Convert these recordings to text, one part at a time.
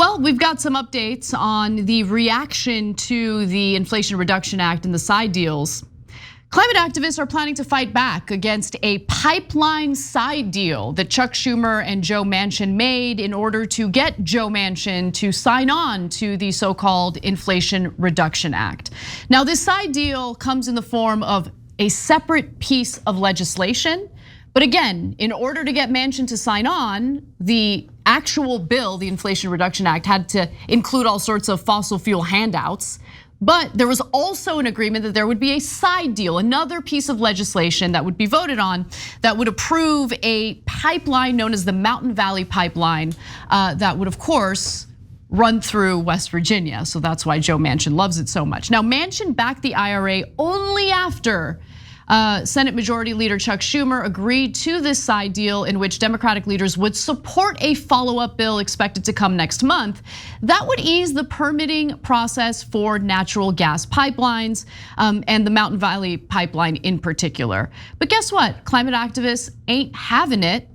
Well, we've got some updates on the reaction to the Inflation Reduction Act and the side deals. Climate activists are planning to fight back against a pipeline side deal that Chuck Schumer and Joe Manchin made in order to get Joe Manchin to sign on to the so-called Inflation Reduction Act. Now, this side deal comes in the form of a separate piece of legislation. But again, in order to get Manchin to sign on, the actual bill, the Inflation Reduction Act, had to include all sorts of fossil fuel handouts. But there was also an agreement that there would be a side deal, another piece of legislation that would be voted on that would approve a pipeline known as the Mountain Valley Pipeline that would, of course, run through West Virginia. So that's why Joe Manchin loves it so much. Now, Manchin backed the IRA only after Senate Majority Leader Chuck Schumer agreed to this side deal in which Democratic leaders would support a follow-up bill expected to come next month that would ease the permitting process for natural gas pipelines and the Mountain Valley Pipeline in particular. But guess what? Climate activists ain't having it,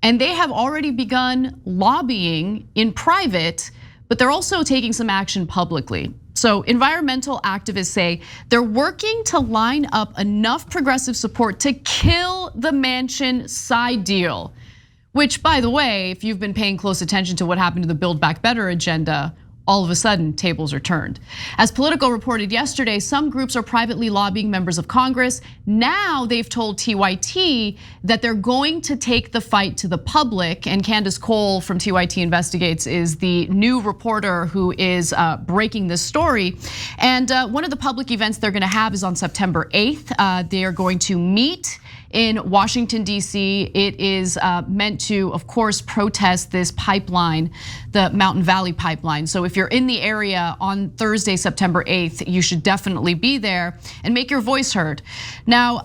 and they have already begun lobbying in private, but they're also taking some action publicly. So environmental activists say they're working to line up enough progressive support to kill the Manchin side deal, which, by the way, if you've been paying close attention to what happened to the Build Back Better agenda, all of a sudden tables are turned. As Politico reported yesterday, some groups are privately lobbying members of Congress. Now they've told TYT that they're going to take the fight to the public. And Candace Cole from TYT Investigates is the new reporter who is breaking this story. And one of the public events they're gonna have is on September 8th. They are going to meet in Washington, D.C. It is meant to, of course, protest this pipeline, the Mountain Valley Pipeline. So if you're in the area on Thursday, September 8th, you should definitely be there and make your voice heard. Now,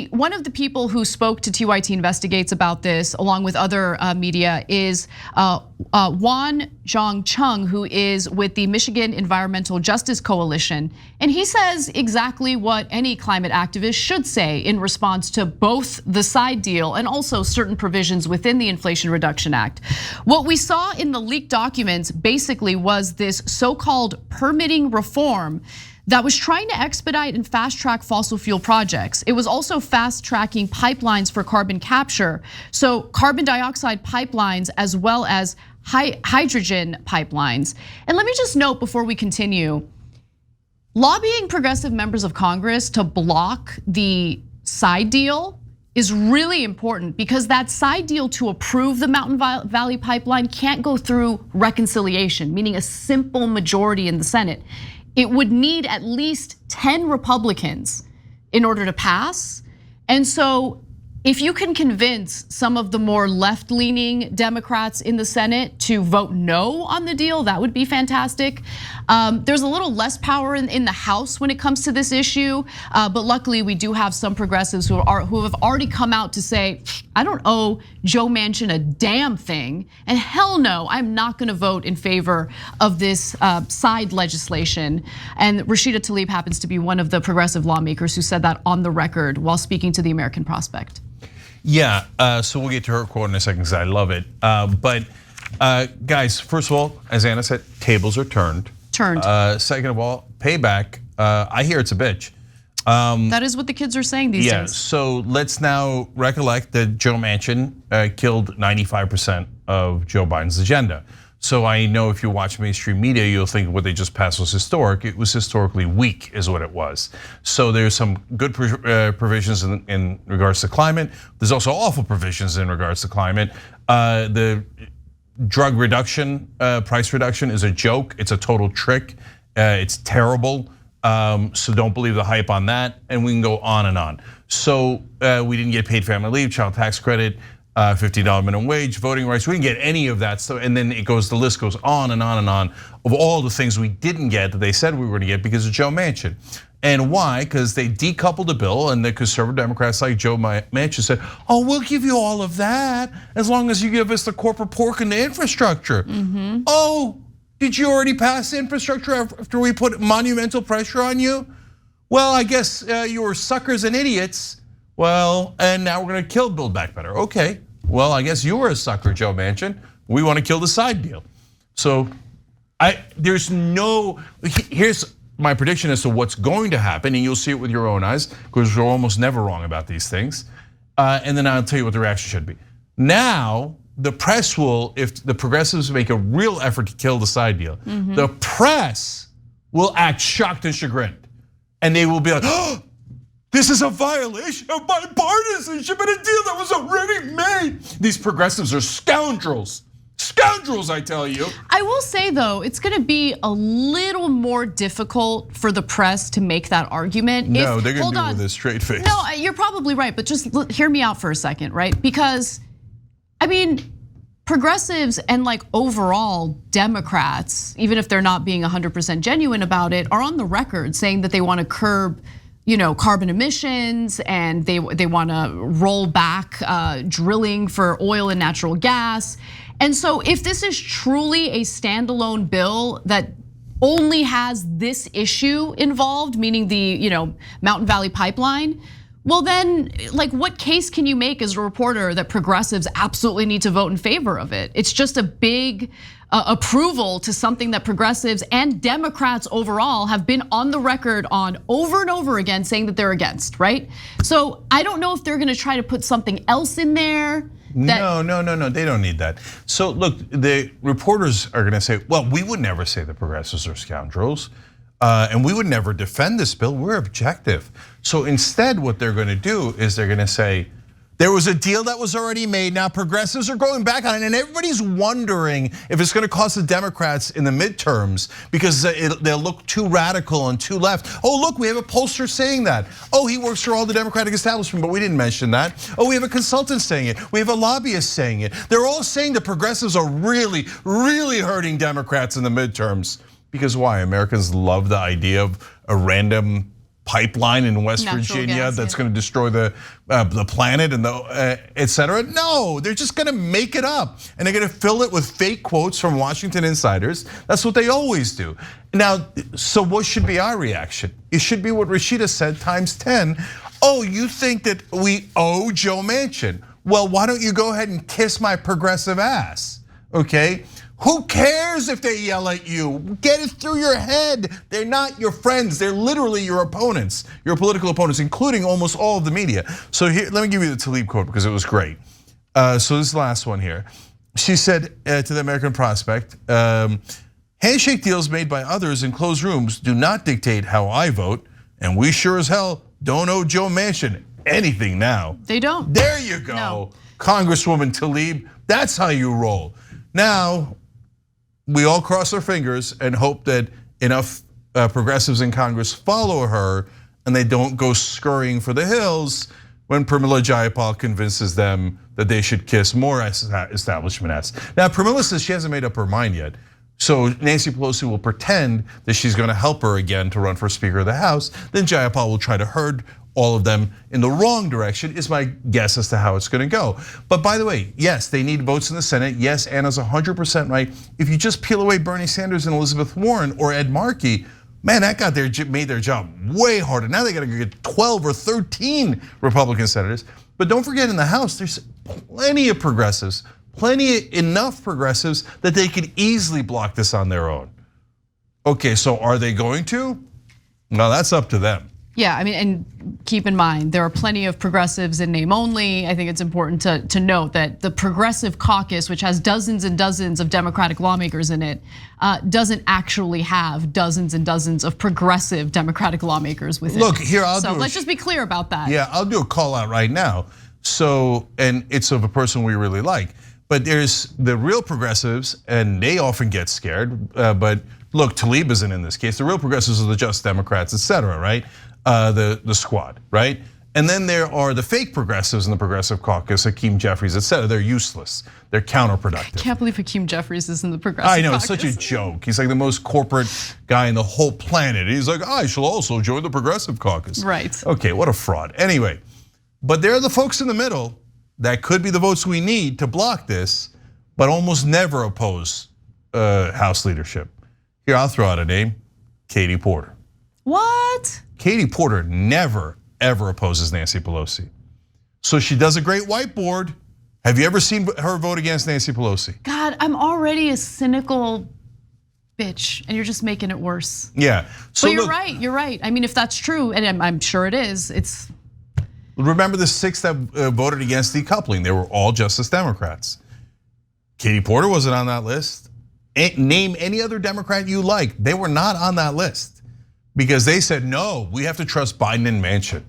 one of the people who spoke to TYT Investigates about this, along with other media, is Juan Zhong Chung, who is with the Michigan Environmental Justice Coalition. And he says exactly what any climate activist should say in response to both the side deal and also certain provisions within the Inflation Reduction Act. What we saw in the leaked documents basically was this so-called permitting reform that was trying to expedite and fast track fossil fuel projects. It was also fast tracking pipelines for carbon capture. So carbon dioxide pipelines as well as hydrogen pipelines. And let me just note before we continue, lobbying progressive members of Congress to block the side deal is really important because that side deal to approve the Mountain Valley Pipeline can't go through reconciliation, meaning a simple majority in the Senate. It would need at least 10 Republicans in order to pass. And so if you can convince some of the more left-leaning Democrats in the Senate to vote no on the deal, that would be fantastic. There's a little less power in the House when it comes to this issue, but luckily we do have some progressives who have already come out to say, I don't owe Joe Manchin a damn thing, and hell no, I'm not gonna vote in favor of this side legislation. And Rashida Tlaib happens to be one of the progressive lawmakers who said that on the record while speaking to the American Prospect. Yeah, so we'll get to her quote in a second because I love it. But guys, first of all, as Anna said, tables are turned. Second of all, payback, I hear it's a bitch. That is what the kids are saying these days. Yeah, so let's now recollect that Joe Manchin killed 95% of Joe Biden's agenda. So I know if you watch mainstream media, you'll think what they just passed was historic. It was historically weak is what it was. So there's some good provisions in regards to climate. There's also awful provisions in regards to climate. The drug reduction, price reduction is a joke. It's a total trick. It's terrible. So don't believe the hype on that. And we can go on and on. So we didn't get paid family leave, child tax credit, $50 minimum wage, voting rights. We didn't get any of that. So, and then the list goes on and on and on of all the things we didn't get that they said we were going to get because of Joe Manchin. And why? Because they decoupled the bill, and the conservative Democrats like Joe Manchin said, "Oh, we'll give you all of that as long as you give us the corporate pork and the infrastructure." Oh, did you already pass infrastructure after we put monumental pressure on you? Well, I guess you were suckers and idiots. Well, and now we're gonna kill Build Back Better. Okay, well, I guess you were a sucker, Joe Manchin. we want to kill the side deal. So here's my prediction as to what's going to happen, and you'll see it with your own eyes, because we're almost never wrong about these things. And then I'll tell you what the reaction should be. Now, the press will, if the progressives make a real effort to kill the side deal, the press will act shocked and chagrined. And they will be like, oh, this is a violation of bipartisanship and a deal that was already made. These progressives are scoundrels. Scoundrels, I tell you. I will say though, it's gonna be a little more difficult for the press to make that argument. No, they're gonna do it with a straight face. No, you're probably right, but just hear me out for a second, right? Because, I mean, progressives and like overall Democrats, even if they're not being 100% genuine about it, are on the record saying that they want to curb, carbon emissions, and they want to roll back drilling for oil and natural gas. And so if this is truly a standalone bill that only has this issue involved, meaning the Mountain Valley Pipeline, well then, like, what case can you make as a reporter that progressives absolutely need to vote in favor of it? It's just a big approval to something that progressives and Democrats overall have been on the record on over and over again saying that they're against, right? So I don't know if they're gonna try to put something else in there. No, they don't need that. So look, the reporters are gonna say, well, we would never say the progressives are scoundrels. And we would never defend this bill, we're objective. So instead what they're gonna do is they're gonna say, there was a deal that was already made, now progressives are going back on it, and everybody's wondering if it's gonna cost the Democrats in the midterms because they'll look too radical and too left. Oh, look, we have a pollster saying that. Oh, he works for all the Democratic establishment, but we didn't mention that. Oh, we have a consultant saying it. We have a lobbyist saying it. They're all saying the progressives are really, really hurting Democrats in the midterms. Because why? Americans love the idea of a random pipeline in West Virginia that's going to destroy the planet and et cetera. No, they're just going to make it up, and they're going to fill it with fake quotes from Washington insiders. That's what they always do. Now, so what should be our reaction? It should be what Rashida said times 10. Oh, you think that we owe Joe Manchin? Well, why don't you go ahead and kiss my progressive ass? Okay. Who cares if they yell at you? Get it through your head. They're not your friends. They're literally your opponents, your political opponents, including almost all of the media. So here, let me give you the Tlaib quote because it was great. So this is the last one here. She said to the American Prospect, handshake deals made by others in closed rooms do not dictate how I vote, and we sure as hell don't owe Joe Manchin anything now. They don't. There you go, no. Congresswoman Tlaib, that's how you roll. Now, we all cross our fingers and hope that enough progressives in Congress follow her and they don't go scurrying for the hills when Pramila Jayapal convinces them that they should kiss more establishment ass. Now, Pramila says she hasn't made up her mind yet. So Nancy Pelosi will pretend that she's gonna help her again to run for Speaker of the House. Then Jayapal will try to herd all of them in the wrong direction, is my guess as to how it's gonna go. But by the way, yes, they need votes in the Senate. Yes, Anna's 100% right. If you just peel away Bernie Sanders and Elizabeth Warren or Ed Markey, man, that made their job way harder. Now they gotta get 12 or 13 Republican senators. But don't forget, in the House, there's plenty of progressives, enough progressives that they could easily block this on their own. Okay, so are they going to? No, that's up to them. Yeah, I mean, and keep in mind, there are plenty of progressives in name only. I think it's important to note that the Progressive Caucus, which has dozens and dozens of Democratic lawmakers in it, doesn't actually have dozens and dozens of progressive Democratic lawmakers within it. Look, here, let's just be clear about that. Yeah, I'll do a call out right now. So, and it's of a person we really like. But there's the real progressives, and they often get scared. But look, Tlaib isn't in this case. The real progressives are the Just Democrats, et cetera, right? The squad, right? And then there are the fake progressives in the Progressive Caucus, Hakeem Jeffries, et cetera. They're useless. They're counterproductive. I can't believe Hakeem Jeffries is in the Progressive Caucus. I know, it's such a joke. He's like the most corporate guy in the whole planet. He's like, I shall also join the Progressive Caucus. Right. Okay, what a fraud. Anyway, but there are the folks in the middle that could be the votes we need to block this, but almost never oppose House leadership. Here, I'll throw out a name, Katie Porter. What? Katie Porter never, ever opposes Nancy Pelosi. So she does a great whiteboard, Have you ever seen her vote against Nancy Pelosi? God, I'm already a cynical bitch, and you're just making it worse. Yeah. So but you're right. I mean, if that's true, and I'm sure it is, it's. Remember the 6 that voted against decoupling? They were all Justice Democrats. Katie Porter wasn't on that list. Name any other Democrat you like. They were not on that list because they said, no, we have to trust Biden and Manchin.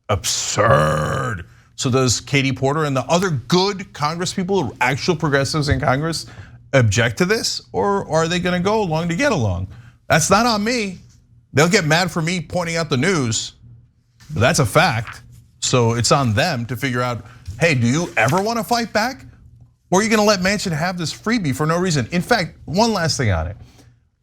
Absurd. So does Katie Porter and the other good Congress people, actual progressives in Congress, object to this? Or are they gonna go along to get along? That's not on me. They'll get mad for me pointing out the news, but that's a fact. So it's on them to figure out, hey, do you ever wanna fight back? Or are you gonna let Manchin have this freebie for no reason? In fact, one last thing on it.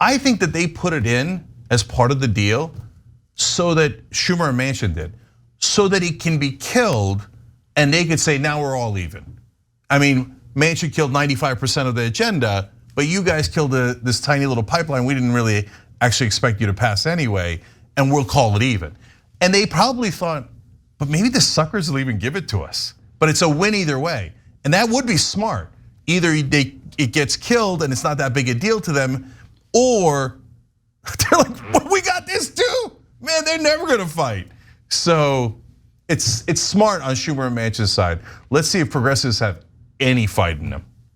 I think that they put it in as part of the deal so that Schumer and Manchin did, so that it can be killed and they could say, now we're all even. I mean, Manchin killed 95% of the agenda, but you guys killed this tiny little pipeline we didn't really actually expect you to pass anyway, and we'll call it even. And they probably thought, but maybe the suckers will even give it to us. But it's a win either way. And that would be smart. Either it gets killed and it's not that big a deal to them, or they're like, well, we got this too. Man, they're never gonna fight. So it's smart on Schumer and Manchin's side. Let's see if progressives have any fight in them.